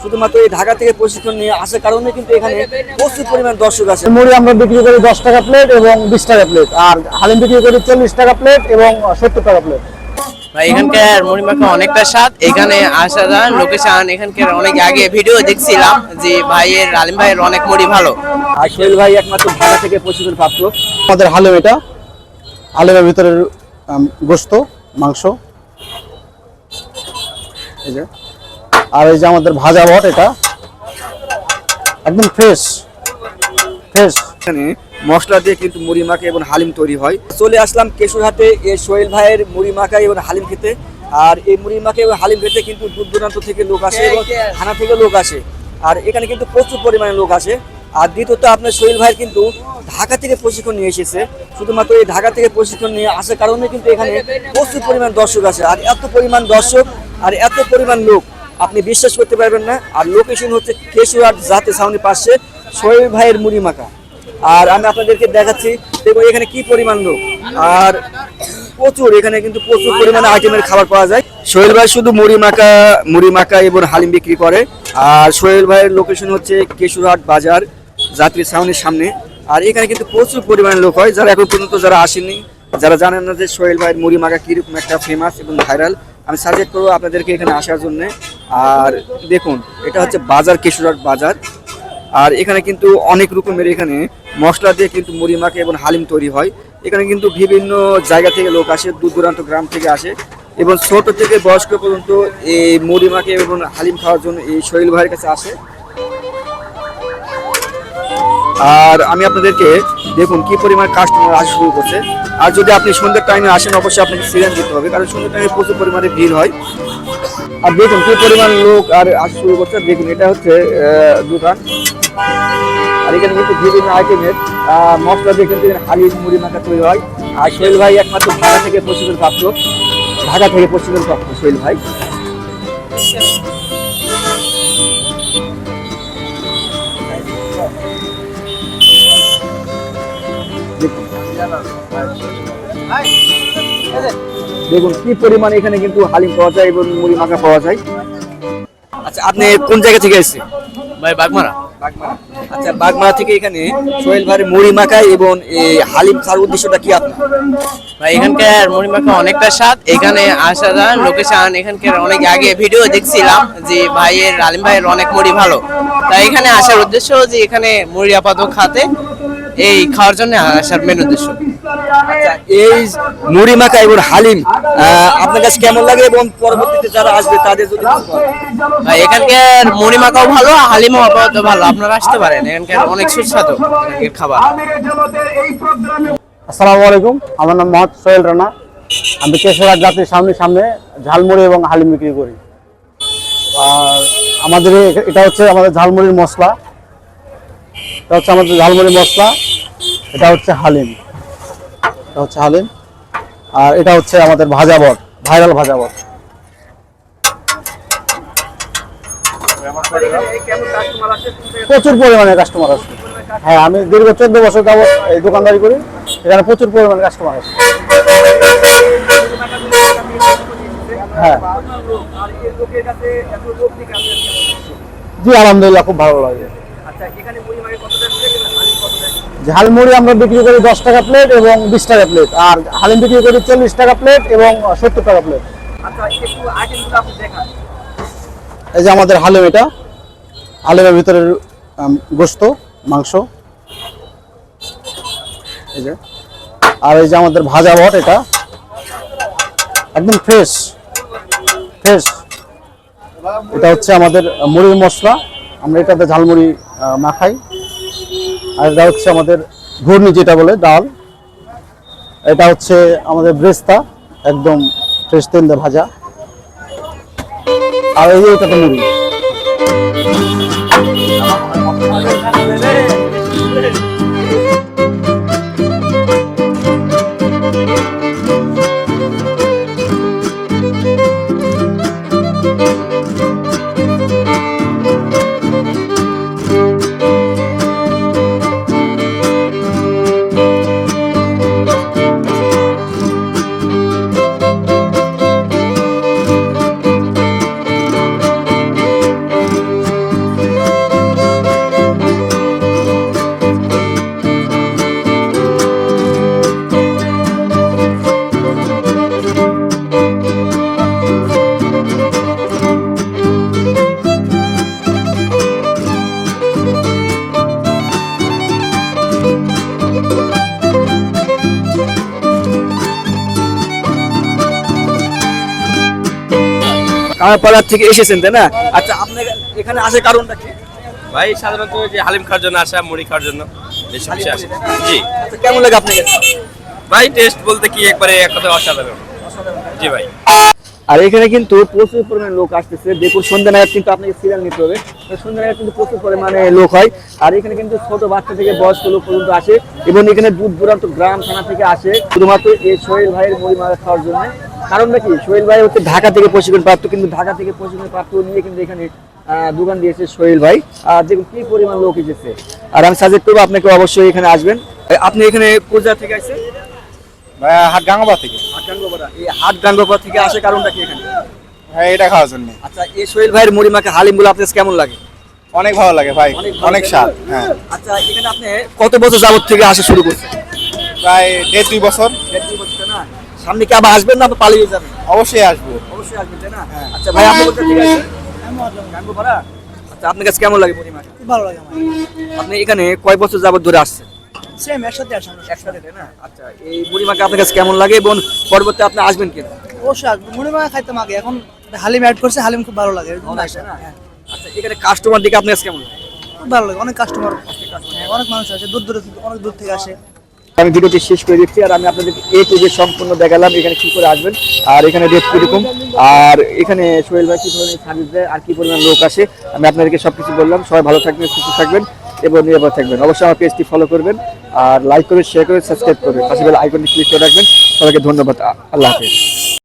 শুধুমাত্র এই ঢাকা থেকে প্রশিক্ষণ নিয়ে আসার কারণে কিন্তু এখানে প্রচুর পরিমাণ দর্শক আছে। মুড়ি আমরা বিক্রি করি 10 টাকা প্লেট এবং 20 টাকা প্লেট, আর হালিম বিক্রি করি 40 টাকা প্লেট এবং 70 টাকা প্লেট। ভাই এখানকার মুড়ি মাখা অনেকটা স্বাদ। এখানে আসার লোকেশন এখানকার অনেক আগে ভিডিও দেখছিলাম যে ভাইয়ের আলিম ভাইয়ের অনেক মুড়ি ভালো। আর সোহেল ভাই একমাত্র ঢাকা থেকে প্রশিক্ষণ প্রাপ্ত। আমাদের হালিম, এটা হালিমের ভিতরে গোশত, মাংস, এই যে, আর এই যে আমাদের ভাজা বট, এটা একদম ফ্রেশ। এখানে মশলা দিয়ে কিন্তু মুড়ি মাখা এবং হালিম তৈরি হয়। চলে আসলাম কেশরহাটে এই সোহেল ভাইয়ের মুড়ি মাখা এবং হালিম খেতে। আর এই মুড়ি মাখা এবং হালিম খেতে কিন্তু দূর দূরান্ত থেকে লোক আসে এবং থানা থেকে লোক আসে। আর এখানে কিন্তু প্রচুর পরিমাণে লোক আসে। আর দ্বিতীয়ত আপনার সোহেল ভাইয়ের কিন্তু ঢাকা থেকে প্রশিক্ষণ নিয়ে এসেছে। শুধুমাত্র এই ঢাকা থেকে প্রশিক্ষণ নিয়ে আসার কারণে কিন্তু এখানে প্রচুর পরিমাণ দর্শক আছে। আর এত পরিমাণ দর্শক আর এত পরিমাণ লোক আপনি বিশ্বাস করতে পারবেন না। আর লোকেশন হচ্ছে কেশরহাট জাতীয় ছাউনির পাশে সোহেল ভাইয়ের মুড়ি মাখা। আর আমি আপনাদেরকে দেখাচ্ছি, দেখুন এখানে কি পরিমাণ লোক। আর প্রচুর এখানে কিন্তু প্রচুর পরিমাণে আইটেমের খাবার পাওয়া যায়। সোহেল ভাই শুধু মুড়ি মাখা এবং হালিম বিক্রি করে। আর সোহেল ভাইয়ের লোকেশন হচ্ছে কেশরহাট বাজার যাত্রী ছাউনির সামনে। আর এখানে কিন্তু প্রচুর পরিমাণে লোক হয়। যারা এখন পর্যন্ত যারা আসেনি, যারা জানেন না যে সোহেল ভাইয়ের মুড়ি মাখা কীরকম একটা ফেমাস এবং ভাইরাল, আমি সাজেস্ট করবো আপনাদেরকে এখানে আসার জন্য। আর দেখুন এটা হচ্ছে বাজার, কেশরহাট বাজার। আর এখানে কিন্তু অনেক রকমের এখানে মশলা দিয়ে কিন্তু মুড়ি মাখা এবং হালিম তৈরি হয়। এখানে কিন্তু বিভিন্ন জায়গা থেকে লোক আসে, দূর দূরান্ত গ্রাম থেকে আসে এবং ছোট থেকে বয়স্ক পর্যন্ত এই মুড়ি মাখা এবং হালিম খাওয়ার জন্য এই সোহেল ভাইয়ের কাছে আসে। আর আমি আপনাদেরকে দেখুন কি পরিমাণ কাস্টমার আসা শুরু করছে। আর যদি আপনি সন্ধ্যার টাইমে আসেন অবশ্যই আপনাকে সিরিয়াল দিতে হবে, কারণ সন্ধ্যার টাইমে প্রচুর পরিমাণে ভিড় হয়। আর দেখুন কি পরিমাণ লোক আর আসা শুরু করছে। দেখুন এটা হচ্ছে দোকান। আর এখানে কিন্তু বিভিন্ন আইটেমের মশলা দিয়ে কিন্তু হালিম মুড়ি মাখা তৈরি হয়। আর সোহেল ভাই একমাত্র ঢাকা থেকে প্রশিক্ষণ প্রাপ্ত সোহেল ভাই। দেখুন কি পরিমাণ এখানে কিন্তু হালিম পাওয়া যায় এবং মুড়ি মাখা পাওয়া যায়। আচ্ছা আপনি কোন জায়গা থেকে এসেছেন? ভাই বাগমারা। আচ্ছা বাগমারা থেকে এখানে সোহেল ভাইয়ের মুড়ি মাখা এবং হালিম খাওয়ার উদ্দেশ্যটা কি আপনার? ভাই এখানকার মুড়ি মাখা অনেকটা স্বাদ। এখানে আসার লোকেশন এখানকার অনেক আগে ভিডিও দেখছিলাম যে ভাইয়ের আলিম ভাইয়ের অনেক মুড়ি ভালো। তাই এখানে আসার উদ্দেশ্য যে এখানে মুড়ি আপাতত খাতে, এই খাওয়ার জন্য আসার মেন উদ্দেশ্য। আচ্ছা এই মুড়ি মাখা এবং হালিম আপনার কাছে কেমন লাগে এবং পরবর্তীতে যারা আসবে তাদের যদি কিছু বলেন? ভাই এখানকার মুড়ি মাখাও ভালো, হালিমও আপাতত ভালো। আপনারা আসতে পারেন, এখানকার অনেক সুস্বাদু এখানকার খাবার। আসসালামু আলাইকুম, আমার নাম মোহাম্মদ সোহেল রানা। আমি কেশরহাট জাতীয় ছাউনির সামনে ঝালমুড়ি এবং হালিম বিক্রি করি। আর আমাদের এটা হচ্ছে আমাদের ঝালমুড়ির মশলা, এটা হচ্ছে আমাদের ঝালমুড়ির মশলা, এটা হচ্ছে হালিম, আর এটা হচ্ছে আমাদের ভাজা বট, ভাইরাল ভাজা বট। প্রচুর পরিমাণে কাস্টমার আসে। হ্যাঁ, আমি দীর্ঘ 14 বছর যাবত এই দোকানদারি করি। এখানে প্রচুর পরিমাণে কাস্টমার আসে। হ্যাঁ জি, আলহামদুলিল্লাহ খুব ভালো লাগে। ঝালমুড়ি আমরা বিক্রি করি 10 টাকা প্লেট এবং 20 টাকা প্লেট, আর হালিম বিক্রি করি 40 টাকা প্লেট এবং 70 টাকা প্লেট। এই যে আমাদের হালিম, এটা হালিমের ভিতরে গোশত, মাংস, এই যে, আর এই যে আমাদের ভাজা বট, এটা একদম ফ্রেশ। এটা হচ্ছে আমাদের মুড়ির মশলা, আমরা এটাতে ঝালমুড়ি মাখাই। আর এটা হচ্ছে আমাদের ঘূর্ণি, যেটা বলে ডাল। এটা হচ্ছে আমাদের ব্রেস্তা, একদম ফ্রেশ তেল দিয়ে ভাজা। আর এই যে এটাতে মুড়ি। কামারপাড়ার থেকে এসেছেন তাই না? আচ্ছা আপনার এখানে আসার কারণটা কি? ভাই সাধারণত ওই যে হালিম খাওয়ার জন্য আসা, মুড়ি খাওয়ার জন্য বেশি বেশি আসে। জি আচ্ছা, কেমন লাগে আপনাকে? ভাই, টেস্ট বলতে কি একবারে এক কথা অসাধারণ। জি ভাই। আর এখানে কিন্তু প্রচুর পরিমাণে লোক আসতেছে। দেখুন সন্ধ্যা নাগাদ কিন্তু আপনাকে সিরিয়াল নিতে হবে। তো সন্ধ্যা নাগাদ কিন্তু প্রচুর পরিমাণে লোক হয়। আর এখানে কিন্তু ছোট বাচ্চা থেকে বয়স্ক লোক পর্যন্ত আসে এবং এখানে দূর দূরান্ত গ্রাম থানা থেকে আসে শুধুমাত্র এই সোহেল ভাইয়ের মুড়ি মাখা খাওয়ার জন্য। কারণটা কি? সোহেল ভাই হচ্ছে ঢাকা থেকে প্রশিক্ষণ প্রাপ্ত, কিন্তু ঢাকা থেকে প্রশিক্ষণ প্রাপ্ত নিয়ে কিন্তু এখানে দোকান দিয়েছে সোহেল ভাই। আর দেখুন কি পরিমাণ লোক এসেছে। আর আমি সাজেস্ট করবো আপনাকে অবশ্যই এখানে আসবেন। আপনি এখানে কোন জায়গা থেকে আসছেন? হাট গাঙ্গাবা থেকে। হাটগাঙ্গোপাড়া। এই হাটগাঙ্গোপাড়া থেকে আসার কারণটা কি এখানে? হ্যাঁ, এটা খাওয়ার জন্য আচ্ছা, এই সোহেল ভাইয়ের মুড়ি মাখা হালিমগুলো আপনার কাছে কেমন লাগে? অনেক ভালো লাগে ভাই, অনেক স্বাদ। হ্যাঁ, আচ্ছা, এখানে আপনি কত বছর যাবত থেকে আসা শুরু করছেন? প্রায় 1.5-2 বছর। না, সামনে কি আবার আসবেন না পালিয়ে যাবেন? অবশ্যই আসবো। অবশ্যই আসবেন তাই না? আচ্ছা ভাই, আপনি কোথা থেকে আসছেন? গাঙ্গোপাড়া। আচ্ছা, আপনার কাছে কেমন লাগে মুড়ি মাখা? ভালো লাগে আমার। আপনি এখানে কয় বছর যাবত ধরে আসছেন? সেম একসাথে আসা আমরা। একসাথে তাই না? আচ্ছা, এই মুড়ি মাখা আপনার কাছে কেমন লাগে এবং পরবর্তী আপনি আসবেন কিনা? অবশ্যই আসবো, মুড়ি মাখা খাইতাম আগে, এখন হালিম অ্যাড করছে, হালিম খুব ভালো লাগে, এর জন্য আসা। হ্যাঁ, আচ্ছা, এখানে কাস্টমার দিকে আপনার কাছে কেমন লাগে? খুব ভালো লাগে, অনেক কাস্টমার, অনেক মানুষ আসে, অনেক দূর থেকে আসে। আমি ভিডিওটি শেষ করে দিচ্ছি আর আমি আপনাদের এ টু জেড সম্পূর্ণ দেখালাম এখানে কি করে আসবেন আর এখানে রেট কিরকম আর এখানে সোহেল ভাই কি ধরনের সার্ভিস দেয় আর কি পরিমাণ লোক আসে আমি আপনাদেরকে সবকিছু বললাম। সবাই ভালো থাকবেন, সুস্থ থাকবেন এবং নিরাপদ থাকবেন। অবশ্যই আমার পেজটি ফলো করবেন আর লাইক করবেন, শেয়ার করবেন, সাবস্ক্রাইব করবেন, পাশে বেল আইকনটি ক্লিক করে রাখবেন। সবাইকে ধন্যবাদ। আল্লাহ হাফেজ।